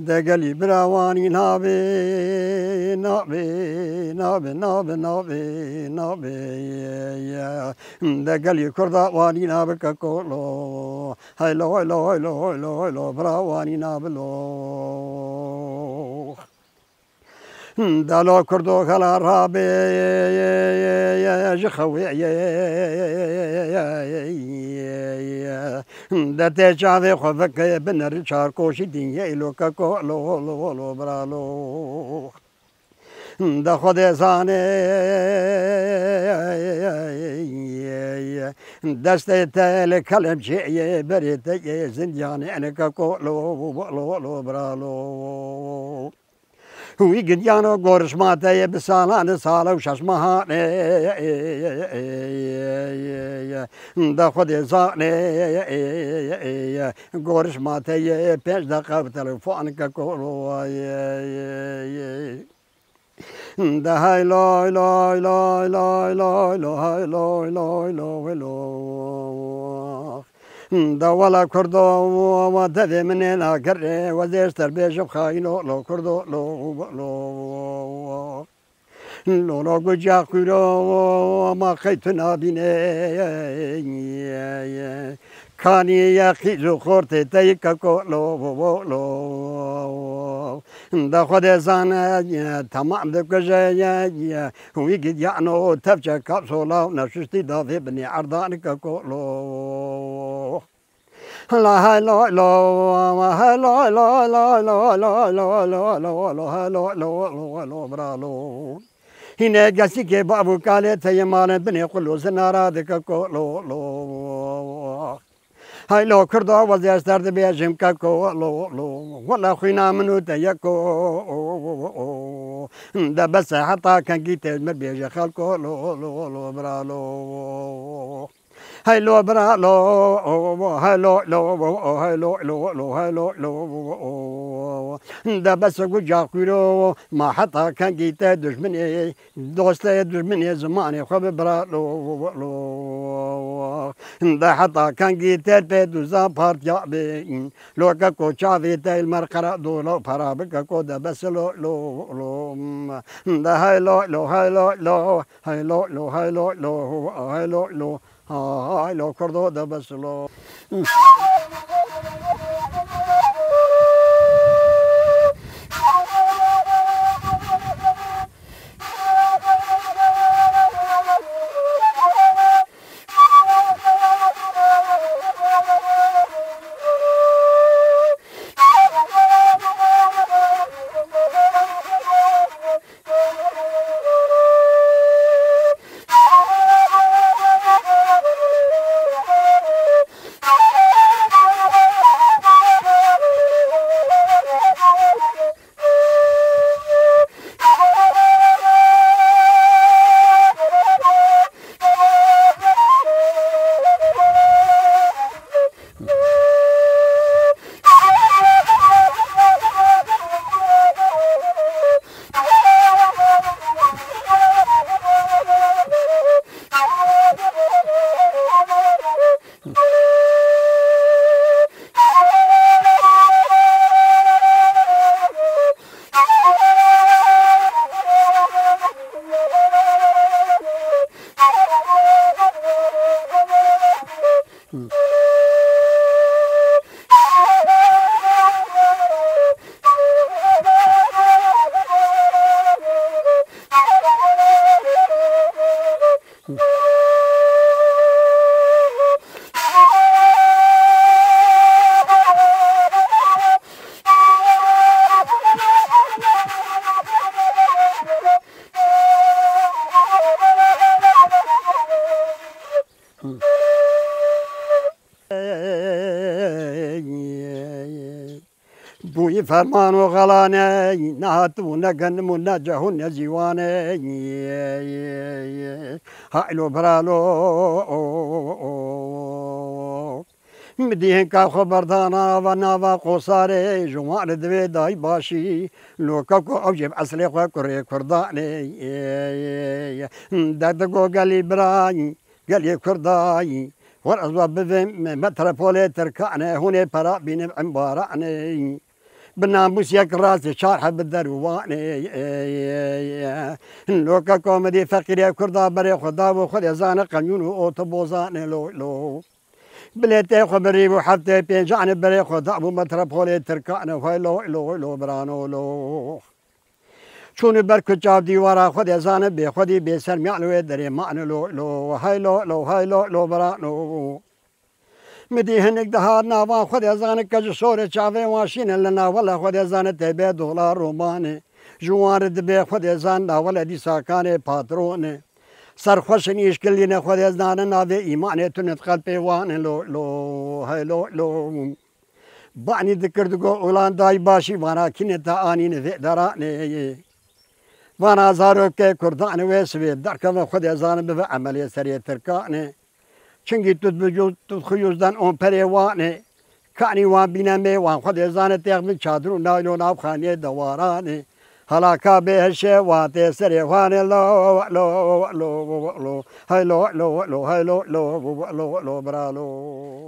دقلي براواني نابي نابي نابي نابي نابي نابي دقلي كردواني نابك كولو هيلو هيلو هيلو هيلو هيلو براواني نابلو دالو كردو خلا رابي جخوي دتي شافي خفك بنر شاركوشي دنيا إلو كاكو لو لو لو برالو دا خود زانه دست تل کلم چه برید زندیان انکاکو لو لو لو برالو وی گدیانو گورش ماته بسالان سالو شش ماهانه دا خود زانه گورش ماته 5 دقیقه به تلفن کولو دا های لای لای لای لای لای لای لای لای لای لای دا ولا كردو وما تذي مني لا كري وزيستر بيشب خاينو لو كردو لو لو قجا كيرو ما خيتنا بيني كاني يا خيزو خورتي تيكا كولو لو دا خود زانا تمام دكجا ويجي يعنو تفجا كابسولا نشستي دافي بني عرضانك كولو لا لا لا لا لا لا لا لا لا لا لا لا لا لا برالو هنا جالسي كي بابو قالت هي مال بني قلو زنارا دك كولو هاي لو كردو وزي استرد بيجم كاكو لو ولا خوينا منو تيكو دا بس حتى كان جيت مربيج خالكو لو برالو هاي لو برالو هاي لو هاي لو هاي لو دا بس وجا كيرو ما حتى كان جيت دشمني دوستي دشمني زماني خب برالو دا حتى كان جيت دوزا بارت يابي لو كاكو شافي تاي المرقرة دولو فرابك كو دا بس لو دا هاي لو هاي لو هاي لو هاي لو هاي لو هاي لو كردو دا بس لو فرمان وغلاني نهاتو نقن منجهن جواني هايلو برالو مديهن کا خبردانا و ناوا قصاري جوان دوي داي باشي لو كاكو اوجب اصلي خو كري كرداني دادگو قالي براي قالي كرداي ورأزوا بذم متربولي تركعني هوني برا بين عمبارعني بالناموس يك راسي شارحة بالدرواني لو كاكو مدي فقيري كردا بري خدا وخد يزان قنيون اوتوبوزاني لو بليتي خبري وحتى بيجعني بري خدا ابو متربولي تركعني لو برانو لو شوني بركو جاب ديوارا خد يزان بي خدي بيسر معنوي دري معنو لو هاي لو برانو مدي هنك دهار ناوا خد يزان كج صورة شافي واشين لنا ولا خد يزان تبي دولار روماني جوار دبي خد يزان ولا دي ساكاني باتروني سرخوش نيش كلنا خد يزان نافي إيماني تنتقل بيوان لو هاي لو بعني ذكرتكو اولان داي باشي وانا كنتا اني نذي دراني وانا زاروك كردان ويسوي دركم خد يزان بف عمليه سريه تركاني چنگی تو بجو تو خیوزدن اون پریوانه کانی وان بینمه وان خود ازان تیغ چادرو نایلو ناب خانه دوارانه حالا که بهش وات سریوانه لو هی لو برالو